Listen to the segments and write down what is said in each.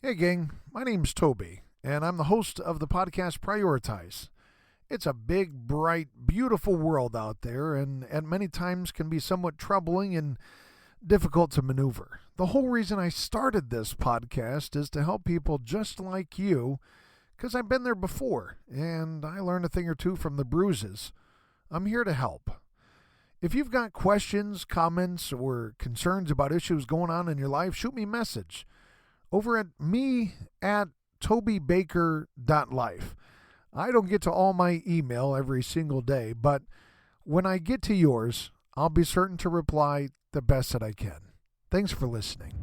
Hey, gang. My name's Toby, and I'm the host of the podcast Prioritize. It's a big, bright, beautiful world out there, and at many times can be somewhat troubling and difficult to maneuver. The whole reason I started this podcast is to help people just like you, because I've been there before, and I learned a thing or two from the bruises. I'm here to help. If you've got questions, comments, or concerns about issues going on in your life, shoot me a message over at me at tobybaker.life. I don't get to all my email every single day, but when I get to yours, I'll be certain to reply the best that I can. Thanks for listening.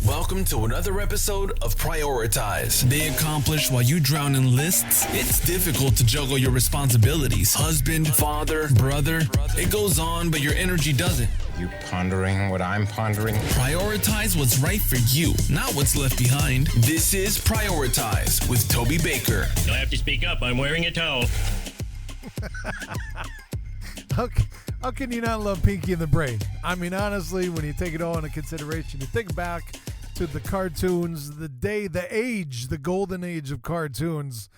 Welcome to another episode of Prioritize. They accomplish while you drown in lists. It's difficult to juggle your responsibilities. Husband, father, brother. It goes on, but your energy doesn't. You pondering what I'm pondering? Prioritize what's right for you, not what's left behind. This is Prioritize with Toby Baker. You'll have to speak up. I'm wearing a towel. How can you not love Pinky and the Brain? I mean, honestly, when you take it all into consideration, you think back to the cartoons, the golden age of cartoons.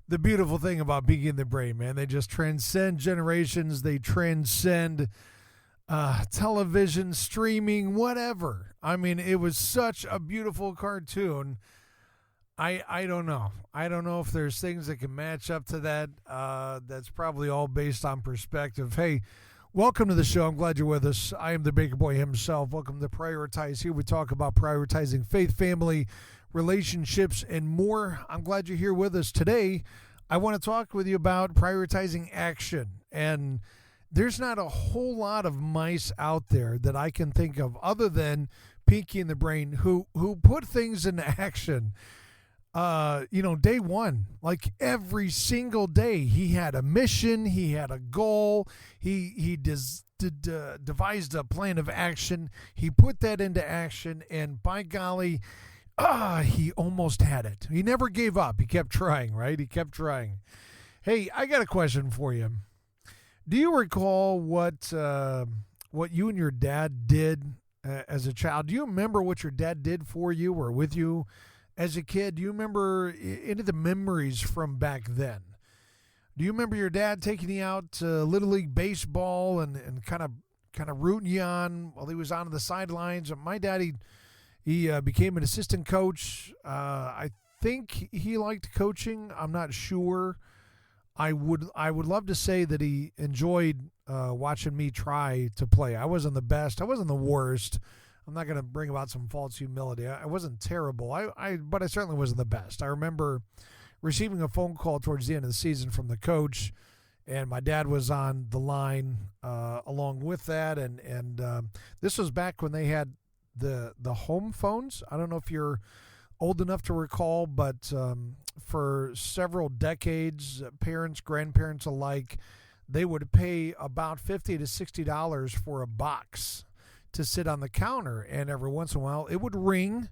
The beautiful thing about Pinky and the Brain, man, they just transcend generations. They transcend television, streaming, whatever. I mean, it was such a beautiful cartoon. I don't know. I don't know if there's things that can match up to that. That's probably all based on perspective. Hey, welcome to the show. I'm glad you're with us. I am the Baker Boy himself. Welcome to Prioritize. Here we talk about prioritizing faith, family, relationships, and more. I'm glad you're here with us today. I want to talk with you about prioritizing action. And there's not a whole lot of mice out there that I can think of other than Pinky and the Brain who put things into action. Day one, like every single day, he had a mission, he had a goal, he devised a plan of action, he put that into action, and by golly, he almost had it. He never gave up. He kept trying, right? He kept trying. Hey, I got a question for you. Do you recall what you and your dad did as a child? Do you remember what your dad did for you or with you as a kid? Do you remember any of the memories from back then? Do you remember your dad taking you out to Little League baseball and kind of rooting you on while he was on the sidelines? My daddy, he became an assistant coach. I think he liked coaching. I'm not sure. I would love to say that he enjoyed watching me try to play. I wasn't the best. I wasn't the worst. I'm not going to bring about some false humility. I wasn't terrible, but I certainly wasn't the best. I remember receiving a phone call towards the end of the season from the coach, and my dad was on the line along with that. And this was back when they had the home phones. I don't know if you're old enough to recall, but for several decades, parents, grandparents alike, they would pay about $50 to $60 for a box to sit on the counter, and every once in a while it would ring,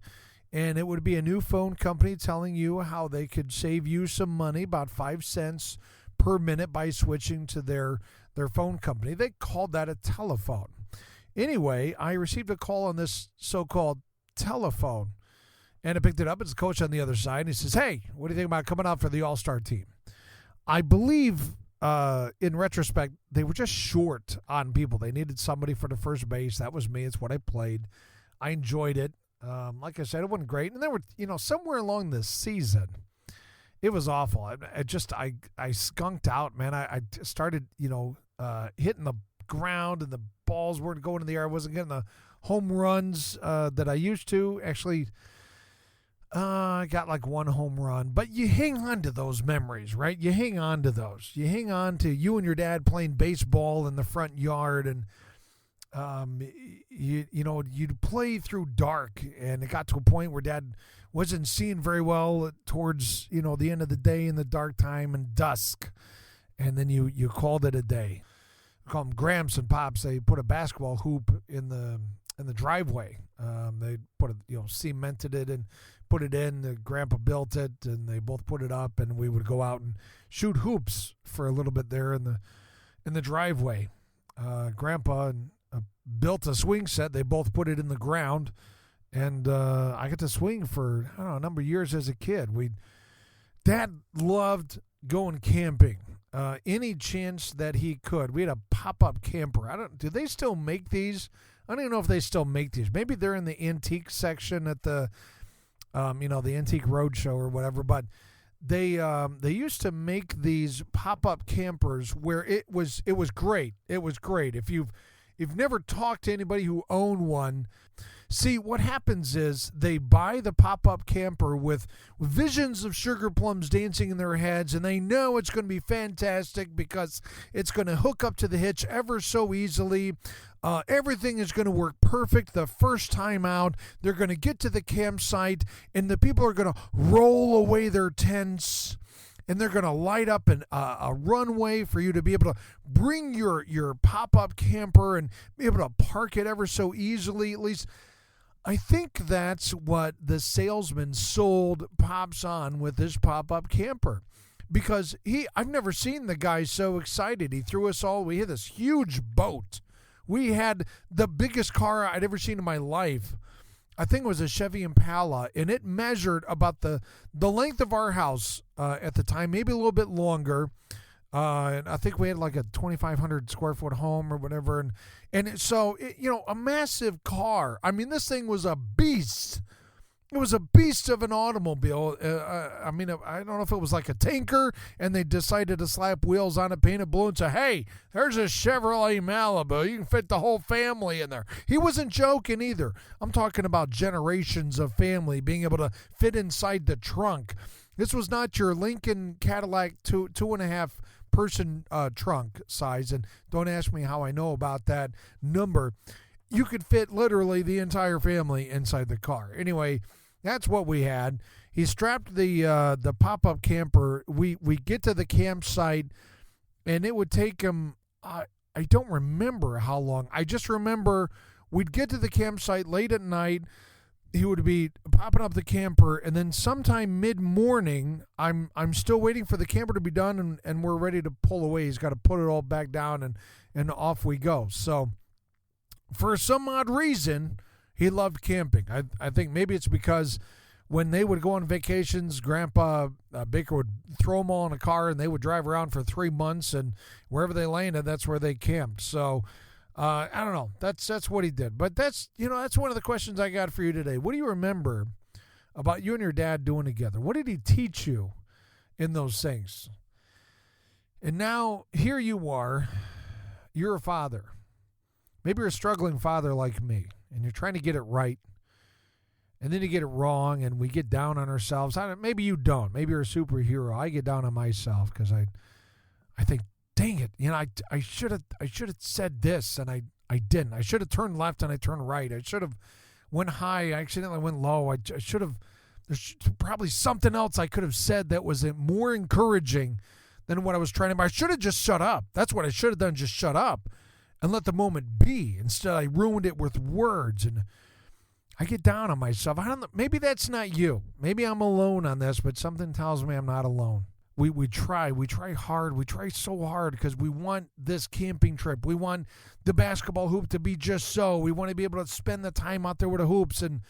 and it would be a new phone company telling you how they could save you some money, about 5 cents per minute, by switching to their phone company. They called that a telephone. Anyway, I received a call on this so-called telephone, and I picked it up. It's the coach on the other side, and he says, "Hey, what do you think about coming out for the All-Star team?" I believe in retrospect, they were just short on people. They needed somebody for the first base. That was me. It's what I played. I enjoyed it. Like I said, it wasn't great. And then somewhere along this season, it was awful. I skunked out, man. I started, hitting the ground, and the balls weren't going in the air. I wasn't getting the home runs that I used to. Actually, I got like one home run, but you hang on to those memories, right? You hang on to those. You hang on to you and your dad playing baseball in the front yard, and you'd play through dark, and it got to a point where Dad wasn't seeing very well towards the end of the day in the dark time and dusk, and then you called it a day. We call them Gramps and Pops. They put a basketball hoop in the driveway. They put it, cemented it and put it in. The grandpa built it, and they both put it up, and we would go out and shoot hoops for a little bit there in the driveway. Grandpa and built a swing set. They both put it in the ground, and I got to swing for, I don't know, a number of years as a kid. Dad loved going camping. Any chance that he could. We had a pop-up camper. Do they still make these? I don't even know if they still make these. Maybe they're in the antique section at the the Antique Roadshow or whatever, but they used to make these pop-up campers where it was great. It was great. If you've never talked to anybody who owned one, see, what happens is they buy the pop-up camper with visions of sugar plums dancing in their heads, and they know it's going to be fantastic because it's going to hook up to the hitch ever so easily. Everything is going to work perfect the first time out. They're going to get to the campsite, and the people are going to roll away their tents, and they're going to light up a runway for you to be able to bring your pop-up camper and be able to park it ever so easily. At least I think that's what the salesman sold Pops on with this pop-up camper. Because I've never seen the guy so excited. He threw us all, we had this huge boat. We had the biggest car I'd ever seen in my life. I think it was a Chevy Impala, and it measured about the length of our house at the time, maybe a little bit longer. And I think we had like a 2,500 square foot home or whatever. So a massive car. I mean, this thing was a beast. It was a beast of an automobile. I don't know if it was like a tanker and they decided to slap wheels on it, paint it blue, and say, hey, there's a Chevrolet Malibu. You can fit the whole family in there. He wasn't joking either. I'm talking about generations of family being able to fit inside the trunk. This was not your Lincoln Cadillac two and a half person trunk size. And don't ask me how I know about that number. You could fit literally the entire family inside the car. Anyway, that's what we had. He strapped the pop-up camper. We get to the campsite, and it would take him, I don't remember how long. I just remember we'd get to the campsite late at night. He would be popping up the camper, and then sometime mid-morning, I'm still waiting for the camper to be done, and we're ready to pull away. He's got to put it all back down, and off we go. So for some odd reason, he loved camping. I think maybe it's because when they would go on vacations, Grandpa Baker would throw them all in a car, and they would drive around for 3 months, and wherever they landed, that's where they camped. So I don't know. That's what he did. But that's one of the questions I got for you today. What do you remember about you and your dad doing together? What did he teach you in those things? And now here you are. You're a father. Maybe you're a struggling father like me, and you're trying to get it right, and then you get it wrong, and we get down on ourselves. Maybe you don't. Maybe you're a superhero. I get down on myself because I think, dang it, I should have said this, and I didn't. I should have turned left, and I turned right. I should have went high. I accidentally went low. I should have. There's probably something else I could have said that was more encouraging than what I was trying to. I should have just shut up. That's what I should have done. Just shut up and let the moment be. Instead, I ruined it with words, and I get down on myself. I don't know. Maybe that's not you. Maybe I'm alone on this, but something tells me I'm not alone. We try hard. We try so hard because we want this camping trip. We want the basketball hoop to be just so. We want to be able to spend the time out there with the hoops, and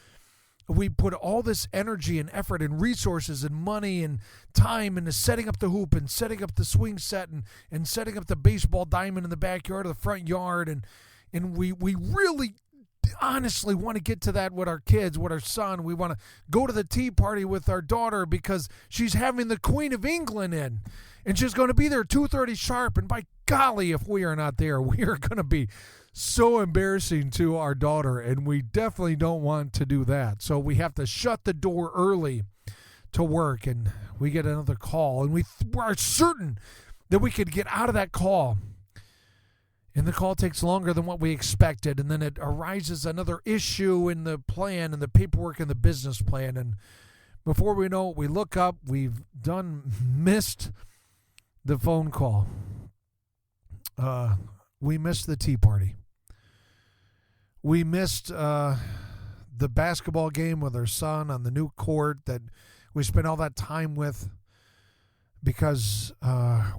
we put all this energy and effort and resources and money and time into setting up the hoop and setting up the swing set and setting up the baseball diamond in the backyard or the front yard. And we really honestly want to get to that with our kids, with our son. We want to go to the tea party with our daughter because she's having the Queen of England in, and she's going to be there 2:30 sharp. And by golly, if we are not there, we are going to be so embarrassing to our daughter, and we definitely don't want to do that. So we have to shut the door early to work, and we get another call, and we are certain that we could get out of that call. And the call takes longer than what we expected, and then it arises another issue in the plan and the paperwork and the business plan. And before we know it, we look up, we've missed the phone call. We missed the tea party. We missed the basketball game with our son on the new court that we spent all that time with because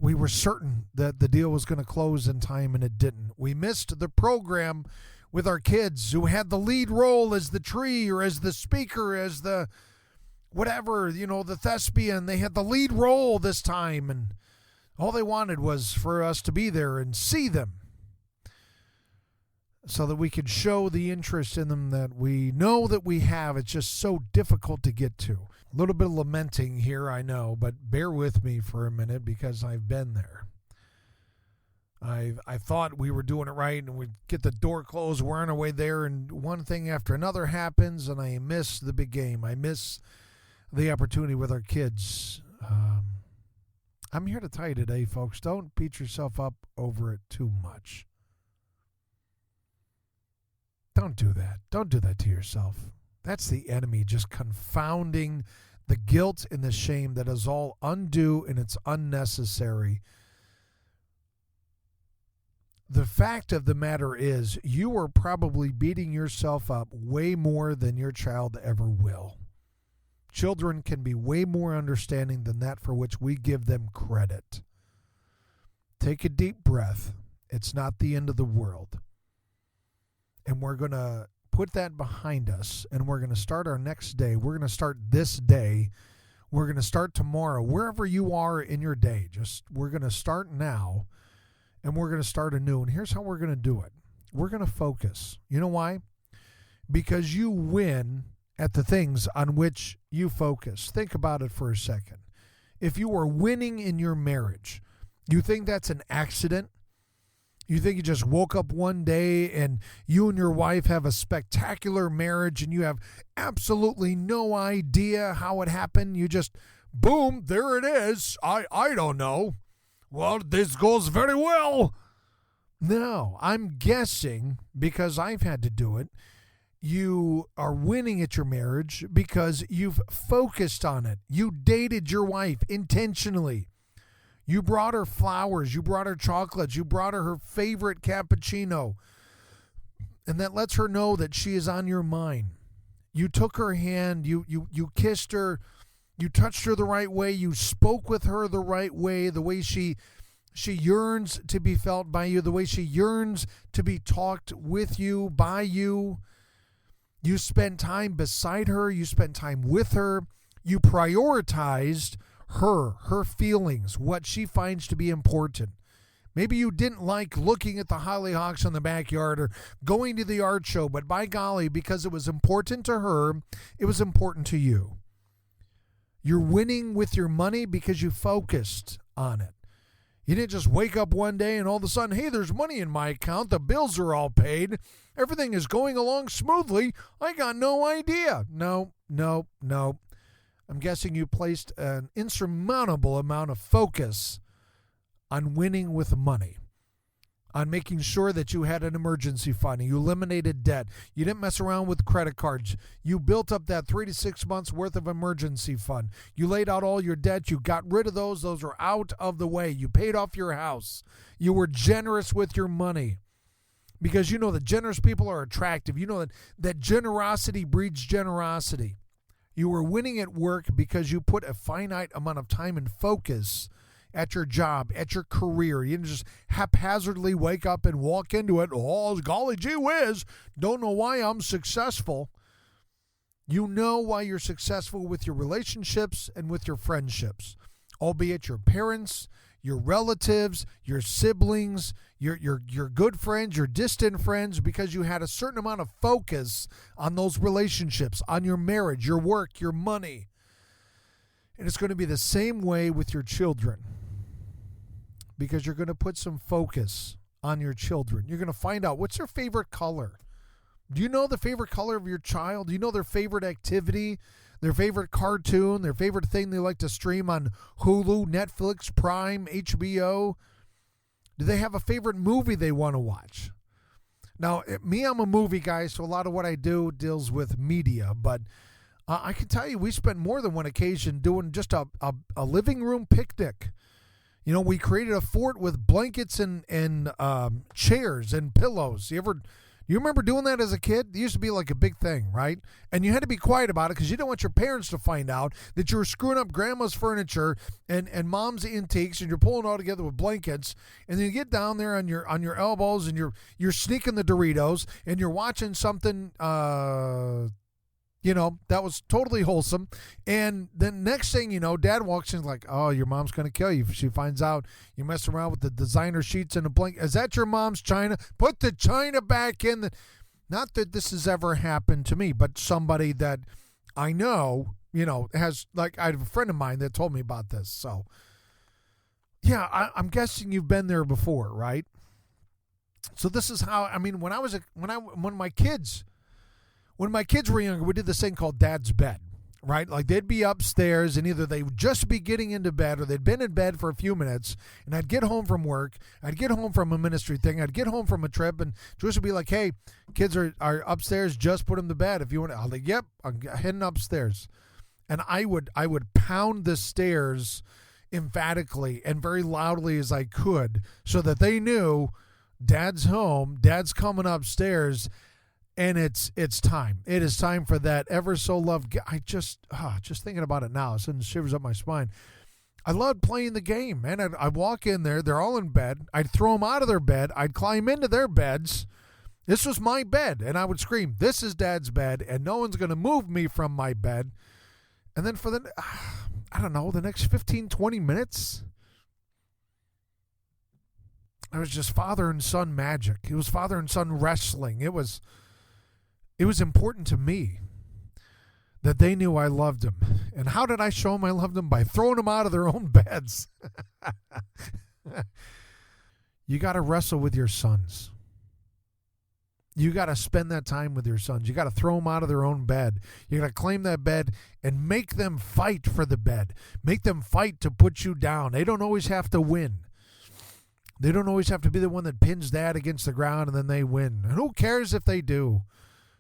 we were certain that the deal was going to close in time, and it didn't. We missed the program with our kids who had the lead role as the tree or as the speaker, as the whatever, the thespian. They had the lead role this time, and all they wanted was for us to be there and see them so that we could show the interest in them that we know that we have. It's just so difficult to get to. A little bit of lamenting here, I know, but bear with me for a minute because I've been there. I thought we were doing it right, and we'd get the door closed, we're on our way there, and one thing after another happens, and I miss the big game. I miss the opportunity with our kids. I'm here to tell you today, folks, don't beat yourself up over it too much. Don't do that. Don't do that to yourself. That's the enemy just confounding the guilt and the shame that is all undue and it's unnecessary. The fact of the matter is, you are probably beating yourself up way more than your child ever will. Children can be way more understanding than that for which we give them credit. Take a deep breath. It's not the end of the world. And we're going to put that behind us, and we're going to start our next day. We're going to start this day. We're going to start tomorrow. Wherever you are in your day, we're going to start now, and we're going to start anew. And here's how we're going to do it. We're going to focus. You know why? Because you win at the things on which you focus. Think about it for a second. If you are winning in your marriage, you think that's an accident? You think you just woke up one day and you and your wife have a spectacular marriage and you have absolutely no idea how it happened? You just, boom, there it is. I don't know. Well, this goes very well. No, I'm guessing, because I've had to do it, you are winning at your marriage because you've focused on it. You dated your wife intentionally. You brought her flowers. You brought her chocolates. You brought her favorite cappuccino. And that lets her know that she is on your mind. You took her hand. You kissed her. You touched her the right way. You spoke with her the right way, the way she yearns to be felt by you, the way she yearns to be talked with you, by you. You spent time beside her. You spent time with her. You prioritized her feelings, what she finds to be important. Maybe you didn't like looking at the hollyhocks in the backyard or going to the art show, but by golly, because it was important to her, it was important to you. You're winning with your money because you focused on it. You didn't just wake up one day and all of a sudden, hey, there's money in my account. The bills are all paid. Everything is going along smoothly. I got no idea. No. I'm guessing you placed an insurmountable amount of focus on winning with money, on making sure that you had an emergency fund. You eliminated debt. You didn't mess around with credit cards. You built up that 3 to 6 months worth of emergency fund. You laid out all your debt. You got rid of those. Those are out of the way. You paid off your house. You were generous with your money because you know that generous people are attractive. You know that generosity breeds generosity. You were winning at work because you put a finite amount of time and focus at your job, at your career. You didn't just haphazardly wake up and walk into it. Oh, golly gee whiz, don't know why I'm successful. You know why you're successful with your relationships and with your friendships, albeit your parents, your relatives, your siblings, your good friends, your distant friends, because you had a certain amount of focus on those relationships, on your marriage, your work, your money. And it's going to be the same way with your children, because you're going to put some focus on your children. You're going to find out what's their favorite color. Do you know the favorite color of your child? Do you know their favorite activity, their favorite cartoon, their favorite thing they like to stream on Hulu, Netflix, Prime, HBO? Do they have a favorite movie they want to watch? Now, I'm a movie guy, so a lot of what I do deals with media, but I can tell you we spent more than one occasion doing just a living room picnic. You know, we created a fort with blankets and chairs and pillows. You ever You remember doing that as a kid? It used to be like a big thing, right? And you had to be quiet about it because you didn't want your parents to find out that you were screwing up grandma's furniture and mom's antiques, and you're pulling it all together with blankets. And then you get down there on your elbows, and you're sneaking the Doritos, and you're watching something that was totally wholesome. And the next thing you know, Dad walks in like, oh, your mom's going to kill you. She finds out you mess around with the designer sheets and a blanket. Is that your mom's china? Put the china back in. Not that this has ever happened to me, but somebody that I know, has, like, I have a friend of mine that told me about this. So, yeah, I'm guessing you've been there before, right? So this is how, when my kids were younger, we did this thing called Dad's Bed, right? Like, they'd be upstairs, and either they would just be getting into bed or they'd been in bed for a few minutes, and I'd get home from work, I'd get home from a ministry thing, I'd get home from a trip, and Joyce would be like, hey, kids are upstairs, just put them to bed if you want to. I'll like, yep, I'm heading upstairs. And I would pound the stairs emphatically and very loudly as I could so that they knew Dad's home, Dad's coming upstairs. And it's time. It is time for that ever so loved. I just thinking about it now, it sends shivers up my spine. I loved playing the game, man. I'd walk in there. They're all in bed. I'd throw them out of their bed. I'd climb into their beds. This was my bed, and I would scream, "This is Dad's bed, and no one's going to move me from my bed." And then for the next 15, 20 minutes, it was just father and son magic. It was father and son wrestling. It was important to me that they knew I loved them. And how did I show them I loved them? By throwing them out of their own beds. You got to wrestle with your sons. You got to spend that time with your sons. You got to throw them out of their own bed. You got to claim that bed and make them fight for the bed. Make them fight to put you down. They don't always have to win. They don't always have to be the one that pins Dad against the ground and then they win. And who cares if they do?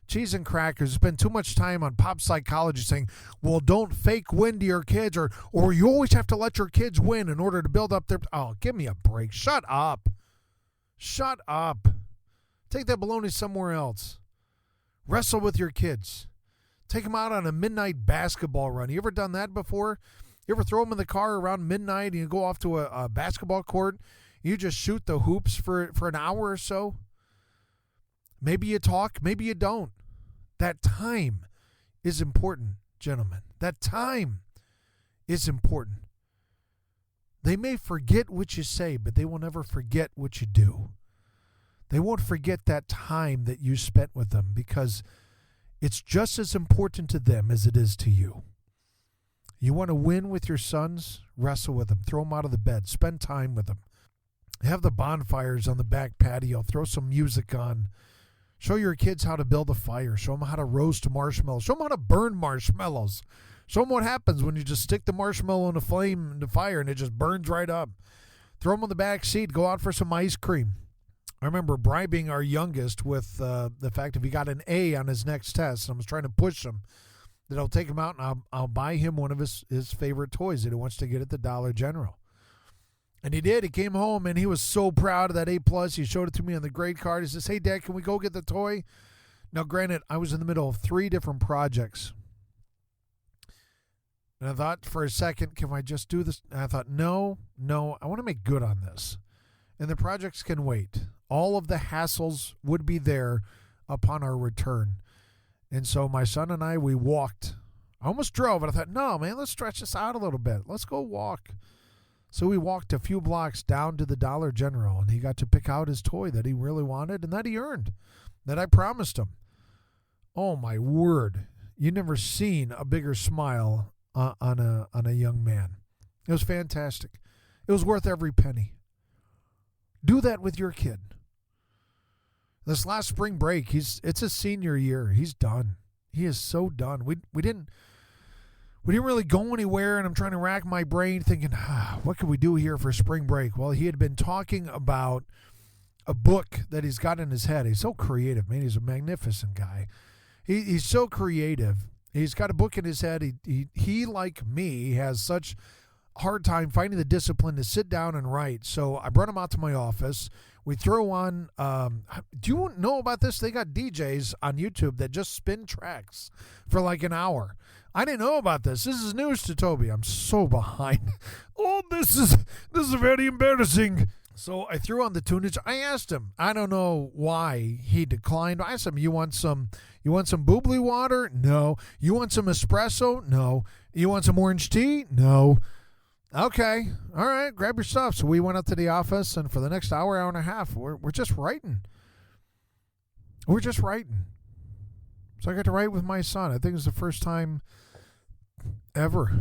Cheese and crackers spend too much time on pop psychology saying, well, don't fake win to your kids, or you always have to let your kids win in order to build up their... Oh, give me a break. Shut up. Shut up. Take that baloney somewhere else. Wrestle with your kids. Take them out on a midnight basketball run. You ever done that before? You ever throw them in the car around midnight and you go off to a basketball court? You just shoot the hoops for an hour or so? Maybe you talk, maybe you don't. That time is important, gentlemen. That time is important. They may forget what you say, but they will never forget what you do. They won't forget that time that you spent with them because it's just as important to them as it is to you. You want to win with your sons? Wrestle with them. Throw them out of the bed. Spend time with them. Have the bonfires on the back patio. Throw some music on. Show your kids how to build a fire. Show them how to roast marshmallows. Show them how to burn marshmallows. Show them what happens when you just stick the marshmallow in the fire and it just burns right up. Throw them on the back seat. Go out for some ice cream. I remember bribing our youngest with the fact if he got an A on his next test, and I was trying to push him, that I'll take him out and I'll buy him one of his favorite toys that he wants to get at the Dollar General. And he did. He came home, and he was so proud of that A+. He showed it to me on the grade card. He says, hey, Dad, can we go get the toy? Now, granted, I was in the middle of 3 different projects. And I thought for a second, can I just do this? And I thought, no, I want to make good on this. And the projects can wait. All of the hassles would be there upon our return. And so my son and I, we walked. I almost drove, but I thought, no, man, let's stretch this out a little bit. Let's go walk. So we walked a few blocks down to the Dollar General, and he got to pick out his toy that he really wanted and that he earned, that I promised him. Oh, my word. You never seen a bigger smile on a young man. It was fantastic. It was worth every penny. Do that with your kid. This last spring break, it's his senior year. He's done. He is so done. We didn't really go anywhere, and I'm trying to rack my brain thinking, what can we do here for spring break? Well, he had been talking about a book that he's got in his head. He's so creative, man. He's a magnificent guy. He's so creative. He's got a book in his head. He like me, has such hard time finding the discipline to sit down and write. So I brought him out to my office. We throw on, do you know about this? They got DJs on YouTube that just spin tracks for like an hour. I didn't know about this. This is news to Toby. I'm so behind. Oh, this is very embarrassing. So I threw on the tunage. I asked him. I don't know why he declined. I asked him, you want some bubbly water? No. You want some espresso? No. You want some orange tea? No. Okay. All right. Grab your stuff. So we went up to the office, and for the next hour and a half, we're just writing. We're just writing. So I got to write with my son. I think it's the first time ever.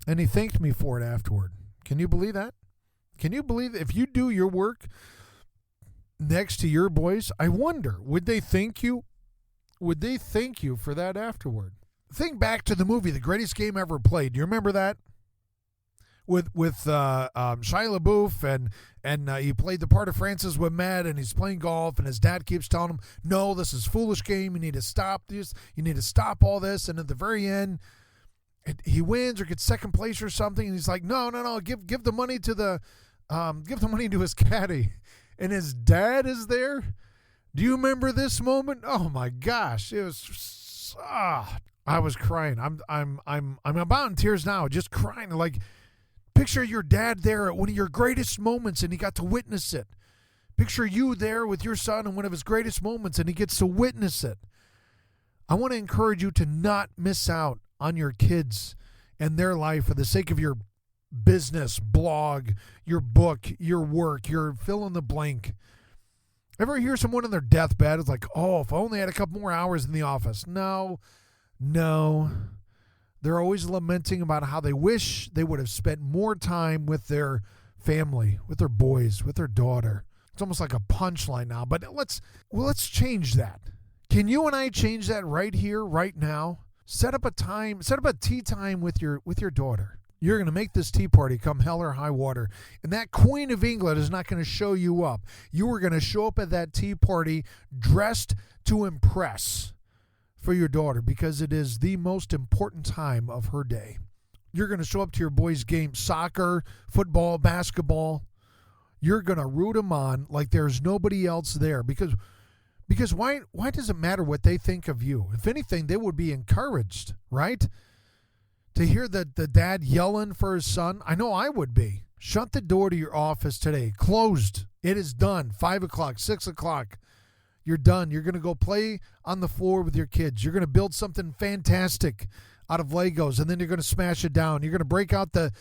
And he thanked me for it afterward. Can you believe that? Can you believe if you do your work next to your boys, I wonder, would they thank you? Would they thank you for that afterward? Think back to the movie, The Greatest Game Ever Played. Do you remember that? With Shia LaBeouf, and he played the part of Francis Ouimet, and he's playing golf, and his dad keeps telling him, no, this is foolish game. You need to stop this. You need to stop all this. And at the very end, he wins or gets second place or something, and he's like, no, give the money to his caddy, and his dad is there. Do you remember this moment? Oh my gosh, it was. I was crying. I'm about in tears now, just crying. Like, picture your dad there at one of your greatest moments, and he got to witness it. Picture you there with your son in one of his greatest moments, and he gets to witness it. I want to encourage you to not miss out on your kids and their life for the sake of your business, blog, your book, your work, your fill in the blank. Ever hear someone on their deathbed is like, oh, if I only had a couple more hours in the office. No. They're always lamenting about how they wish they would have spent more time with their family, with their boys, with their daughter. It's almost like a punchline now, but let's change that. Can you and I change that right here, right now? Set up a tea time with your daughter. You're going to make this tea party come hell or high water. And that Queen of England is not going to show you up. You are going to show up at that tea party dressed to impress for your daughter, because it is the most important time of her day. You're going to show up to your boys' game, soccer, football, basketball. You're going to root them on like there's nobody else there. Because why does it matter what they think of you? If anything, they would be encouraged, right? To hear the dad yelling for his son, I know I would be. Shut the door to your office today. Closed. It is done. 5 o'clock, 6 o'clock. You're done. You're going to go play on the floor with your kids. You're going to build something fantastic out of Legos, and then you're going to smash it down. You're going to break out the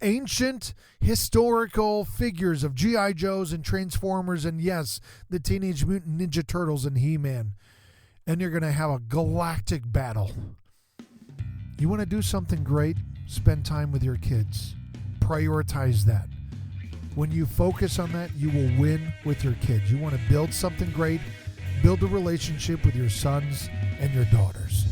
ancient historical figures of G.I. Joes and Transformers and, yes, the Teenage Mutant Ninja Turtles and He-Man. And you're going to have a galactic battle. You want to do something great? Spend time with your kids. Prioritize that. When you focus on that, you will win with your kids. You want to build something great, build a relationship with your sons and your daughters.